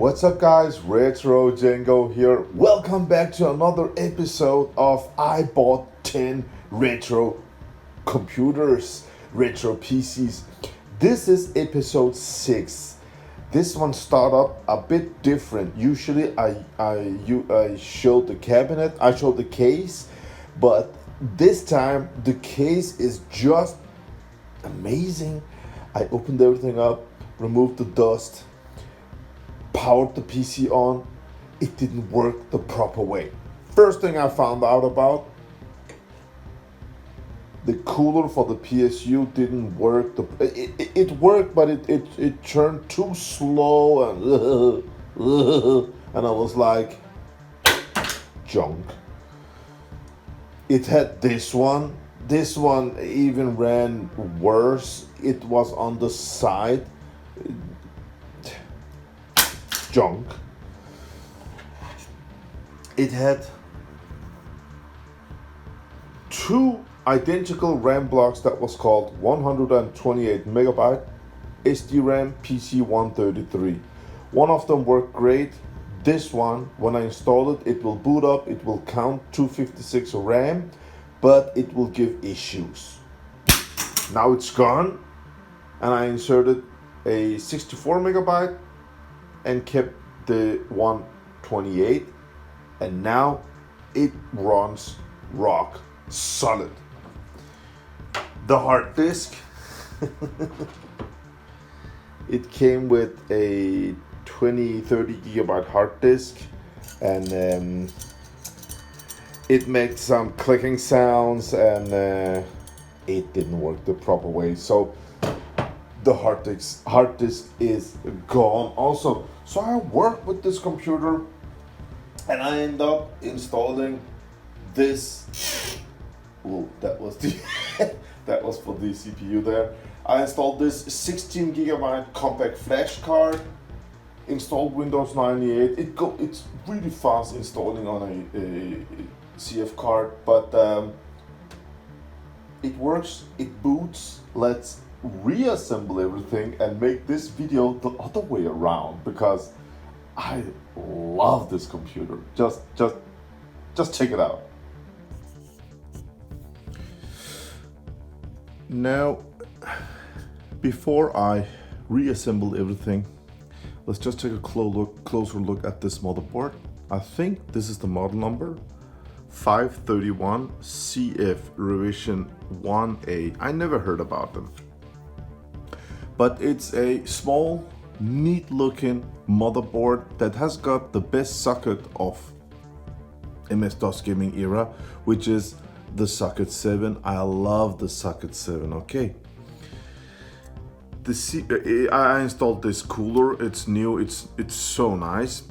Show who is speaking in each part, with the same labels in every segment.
Speaker 1: What's up guys, RETROCENGO here. Welcome back to another episode of I Bought 10 Retro Computers, Retro PCs. This is episode 6. This one started up a bit different. Usually I showed the cabinet, I showed the case, but this time the case is just amazing. I opened everything up, removed the dust, powered the PC on. It didn't work the proper way. First thing I found out about, the cooler for the PSU didn't work. It worked, but it turned too slow and I was like, junk. It had this one. This one even ran worse. It was on the side. Junk. It had two identical RAM blocks that was called 128 megabyte SD-RAM PC133. One of them worked great. This one, when I install it, it will boot up, it will count 256 RAM, but it will give issues. Now it's gone, and I inserted a 64 megabyte and kept the 128, and now it runs rock solid. The hard disk, it came with a 30 gigabyte hard disk, and it made some clicking sounds, and it didn't work the proper way. So the hard disk is gone also. So I worked with this computer and I end up installing this. Oh, that was the that was for the CPU there. I installed this 16 gigabyte compact flash card, installed Windows 98. It's really fast installing on a CF card, but it works, it boots. Let's reassemble everything and make this video the other way around, because I love this computer. Just check it out. Now, before I reassemble everything, let's just take a closer look at this motherboard. I think this is the model number 531 CF revision 1A. I never heard about them, but it's a small, neat looking motherboard that has got the best socket of MS-DOS gaming era, which is the socket 7. I love the socket 7. Okay, I installed this cooler. It's new, it's so nice,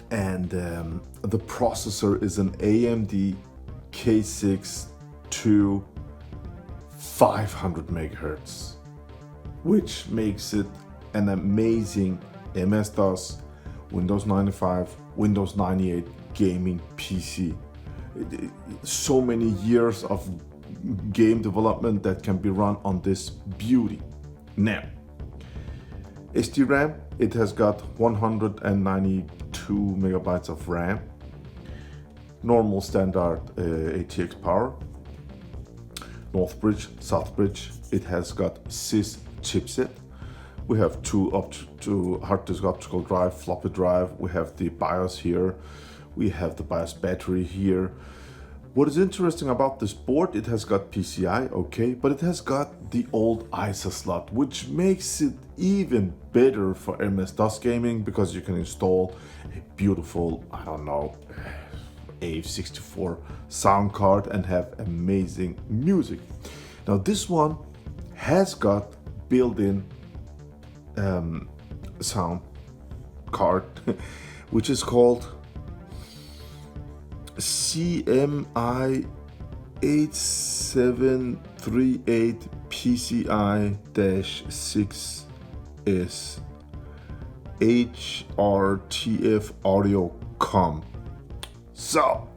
Speaker 1: and the processor is an AMD K6-2 500 megahertz, which makes it an amazing MS-DOS, Windows 95, Windows 98 gaming PC. So many years of game development that can be run on this beauty. Now, SD-RAM, it has got 192 megabytes of RAM, normal standard ATX power, North Bridge, South Bridge. It has got SYS chipset. We have two hard disk optical drive, floppy drive. We have the BIOS here. We have the BIOS battery here. What is interesting about this board, it has got PCI, okay, but it has got the old ISA slot, which makes it even better for MS-DOS gaming, because you can install a beautiful, I don't know, A64 sound card and have amazing music. Now this one has got built-in sound card, which is called CMI 8738 PCI-6S HRTF audio com. So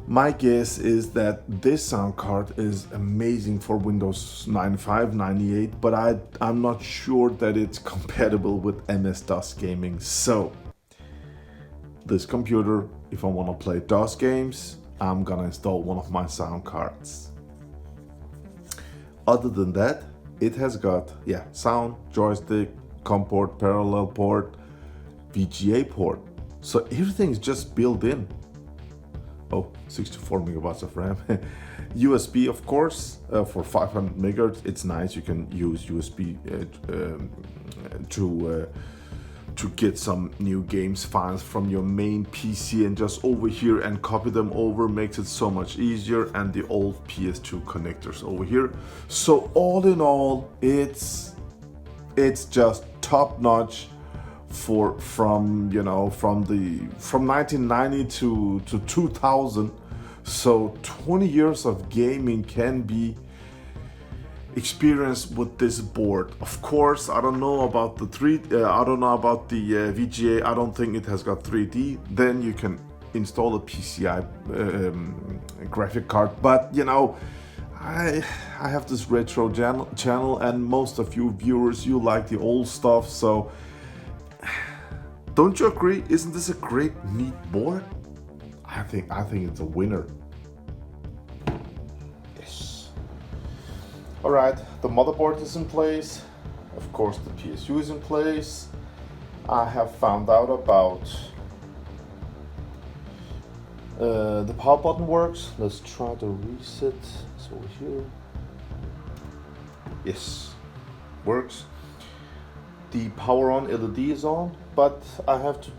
Speaker 1: My guess is that this sound card is amazing for Windows 95, 98, but I'm not sure that it's compatible with MS-DOS gaming. So this computer, if I want to play DOS games, I'm gonna install one of my sound cards. Other than that, it has got, sound, joystick, COM port, parallel port, VGA port. So everything's just built in. Oh, 64 megabytes of RAM. USB, of course, for 500 megahertz. It's nice. You can use USB to get some new games files from your main PC and just over here and copy them over. Makes it so much easier. And the old PS2 connectors over here. So all in all, it's just top notch from 1990 to 2000. So 20 years of gaming can be experienced with this board. Of course, I don't know about the VGA. I don't think it has got 3D. Then you can install a PCI graphic card. But I have this retro channel, and most of you viewers, you like the old stuff. So don't you agree? Isn't this a great, neat board? I think it's a winner. Yes. All right, the motherboard is in place. Of course, the PSU is in place. I have found out about the power button works. Let's try to reset. It's over here. Yes, works. The power on LED is on, but I have to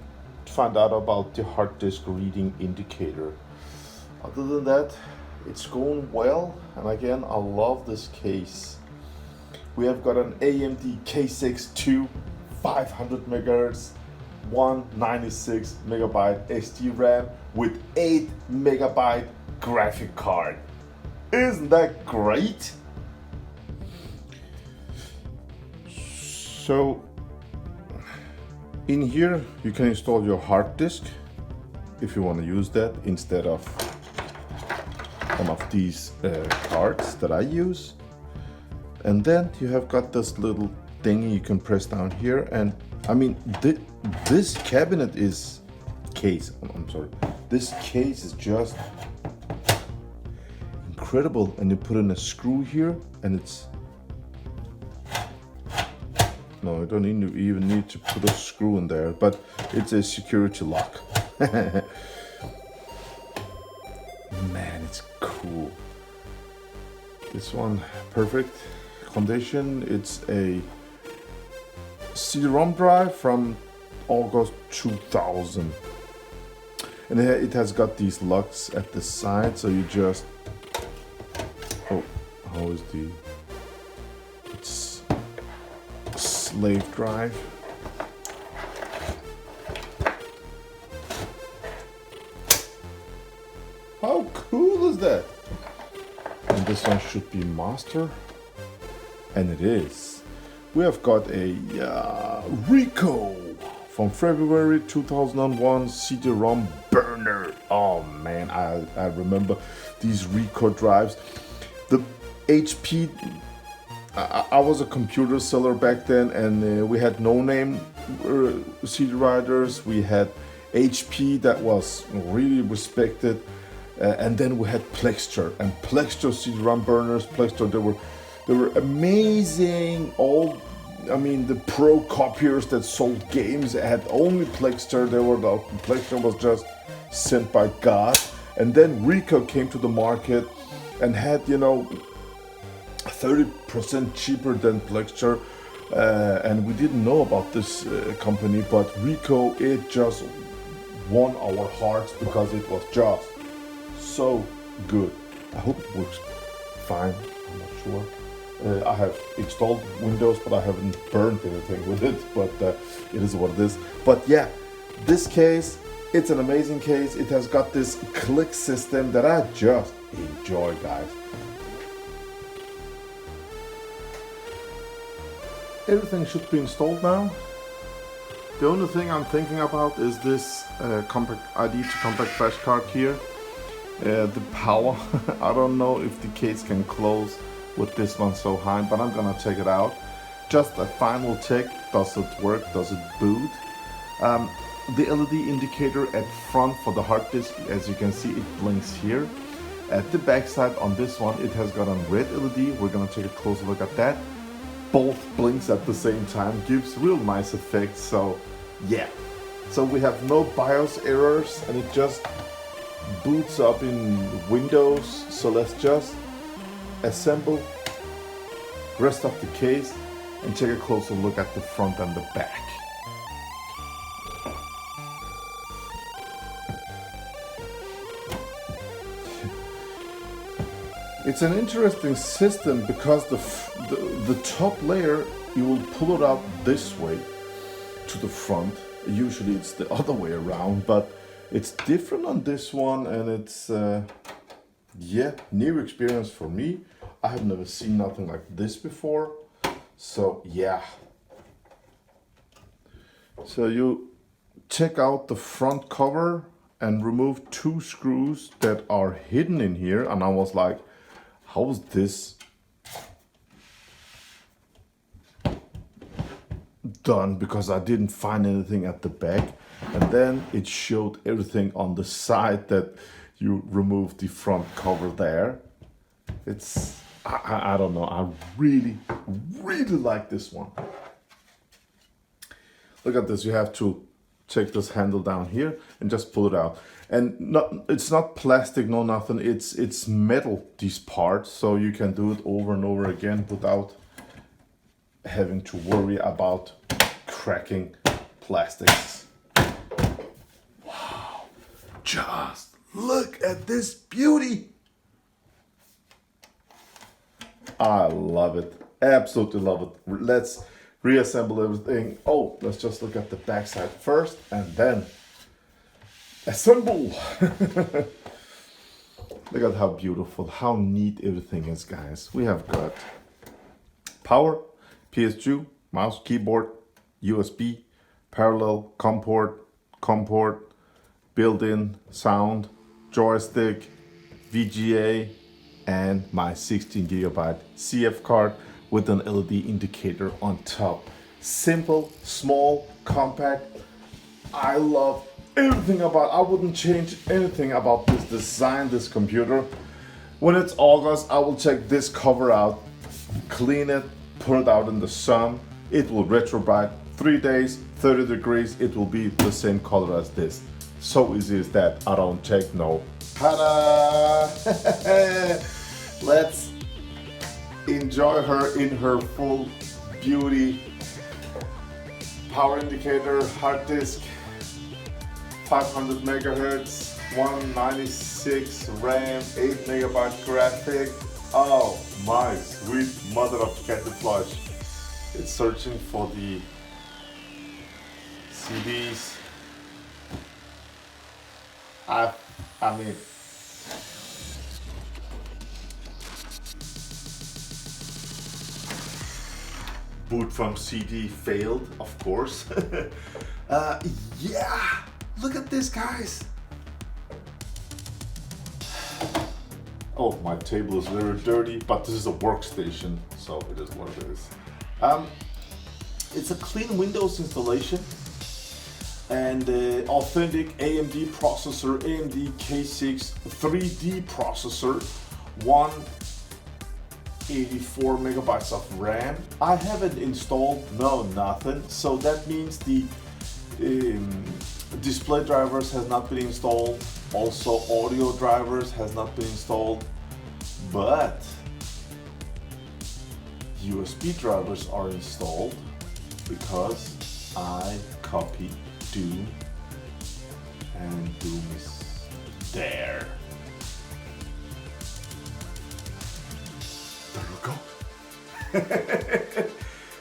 Speaker 1: find out about the hard disk reading indicator. Other than that, it's going well. And again, I love this case. We have got an AMD K6-2, 500 megahertz, 196 megabyte SD RAM with 8 megabyte graphic card. Isn't that great? So in here you can install your hard disk if you want to use that instead of one of these cards that I use. And then you have got this little thing you can press down here, and I mean this cabinet is this case is just incredible. And you put in a screw here, and it's no, you don't even need to put a screw in there, but it's a security lock. Man, it's cool. This one, perfect condition. It's a CD-ROM drive from August 2000. And it has got these locks at the side, so you just... Oh, how is the... It's slave drive. How cool is that? And this one should be master. And it is. We have got a Ricoh from February 2001 CD-ROM burner. Oh man, I remember these Ricoh drives. The HP, I was a computer seller back then, and we had no-name CD writers. We had HP that was really respected, and then we had Plextor and Plextor CD-ROM burners. Plextor, they were amazing. The pro copiers that sold games had only Plextor. Plextor was just sent by God. And then Ricoh came to the market and had 30% cheaper than Plextor, and we didn't know about this company, but Ricoh, it just won our hearts because it was just so good. I hope it works fine. I'm not sure. I have installed Windows, but I haven't burned anything with it, but it is what it is. But yeah, this case, it's an amazing case. It has got this click system that I just enjoy, guys. Everything should be installed now. The only thing I'm thinking about is this compact ID to compact flash card here. The power, I don't know if the case can close with this one so high, but I'm gonna check it out. Just a final check, does it work, does it boot? The LED indicator at front for the hard disk, as you can see, it blinks here. At the back side on this one, it has got a red LED. We're gonna take a closer look at that. Both blinks at the same time, gives real nice effects, so yeah. So we have no BIOS errors and it just boots up in Windows. So let's just assemble rest of the case and take a closer look at the front and the back. It's an interesting system because the top layer, you will pull it out this way to the front. Usually it's the other way around, but it's different on this one, and it's yeah, new experience for me. I have never seen nothing like this before, so yeah. So you check out the front cover and remove 2 screws that are hidden in here, and I was like, how is this done? Because I didn't find anything at the back, and then it showed everything on the side that you remove the front cover there. It's I don't know, I really like this one. Look at this, you have to take this handle down here and just pull it out. And it's not plastic, no nothing, it's metal, these parts, so you can do it over and over again without having to worry about cracking plastics. Wow, just look at this beauty. I love it, absolutely love it. Let's reassemble everything. Oh, let's just look at the back side first and then assemble. Look at how beautiful, how neat everything is, guys. We have got power, PS2, mouse, keyboard, USB, parallel, COM port, built-in sound, joystick, VGA, and my 16GB CF card with an LED indicator on top. Simple, small, compact. I love everything about it. I wouldn't change anything about this design, this computer. When it's August, I will check this cover out, clean it, put it out in the sun. It will retro bright. 3 days, 30 degrees, it will be the same color as this. So easy as that. I don't check, no. Ta-da! Let's enjoy her in her full beauty. Power indicator, hard disk, 500 megahertz, 196 RAM, 8 MB graphic. Oh my sweet mother of candy flush. It's searching for the CDs. I mean, boot from CD failed, of course. Yeah, look at this, guys. Oh, my table is very dirty, but this is a workstation, so it is what it is. It's a clean Windows installation and authentic AMD processor, AMD K6 3D processor, 184 megabytes of RAM. I haven't installed, no, nothing. So that means the display drivers has not been installed. Also audio drivers has not been installed, but USB drivers are installed because I copied Doom, and Doom is there. There we go.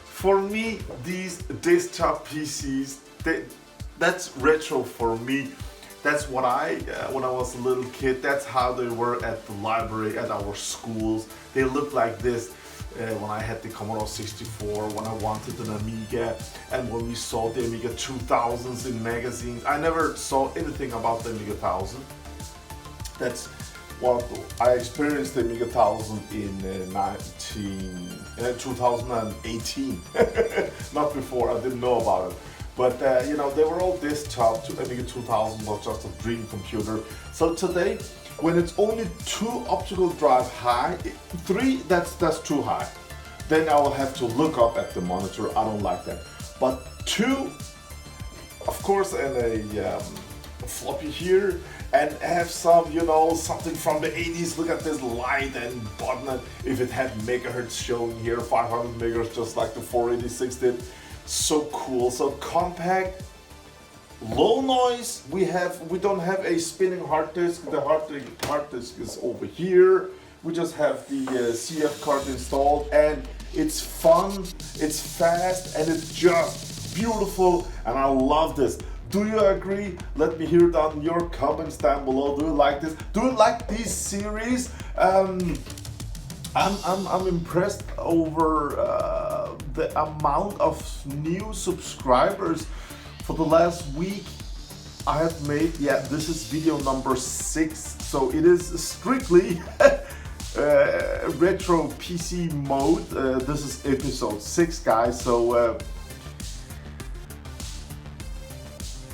Speaker 1: For me, these desktop PCs, that's retro for me. That's what when I was a little kid, that's how they were at the library, at our schools. They looked like this. When I had the Commodore 64, when I wanted an Amiga, and when we saw the Amiga 2000s in magazines. I never saw anything about the Amiga 1000. That's Well, I experienced the Amiga 1000 in 2018, not before. I didn't know about it. But you know, they were all desktop. Amiga 2000 was just a dream computer. So today, when it's only 2 optical drive high, 3 that's too high. Then I will have to look up at the monitor. I don't like that. But 2, of course, and a floppy here, and have some, you know, something from the 80s. Look at this light and button. If it had megahertz showing here, 500 megahertz, just like the 486 did. So cool, so compact, low noise. We don't have a spinning hard disk. The hard disk is over here. We just have the CF card installed, and it's fun, it's fast, and it's just beautiful, and I love this. Do you agree? Let me hear down in your comments down below. Do you like this? Do you like these series? I'm impressed over the amount of new subscribers. For the last week I have made, yeah, this is video number 6, so it is strictly retro PC mode. This is episode 6, guys, so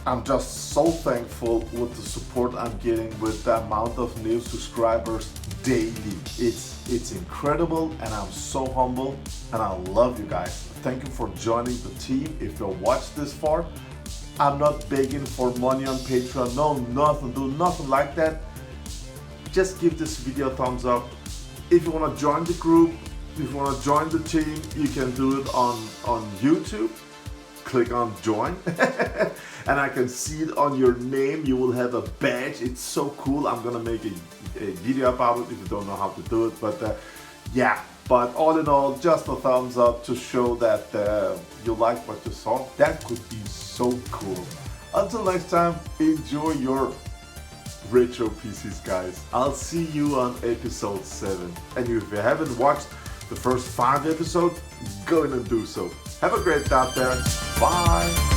Speaker 1: I'm just so thankful with the support I'm getting, with the amount of new subscribers daily. It's incredible, and I'm so humble, and I love you guys. Thank you for joining the team. If you watched this far, I'm not begging for money on Patreon. No, nothing. Do nothing like that. Just give this video a thumbs up. If you want to join the group, if you want to join the team, you can do it on YouTube. Click on join and I can see it on your name. You will have a badge. It's so cool. I'm gonna make a video about it if you don't know how to do it, but yeah, but all in all, just a thumbs up to show that you like what you saw. That could be so cool. Until next time, enjoy your retro PCs, guys. I'll see you on episode 7, and if you haven't watched the first 5 episodes, go in and do so. Have a great day out there. Bye.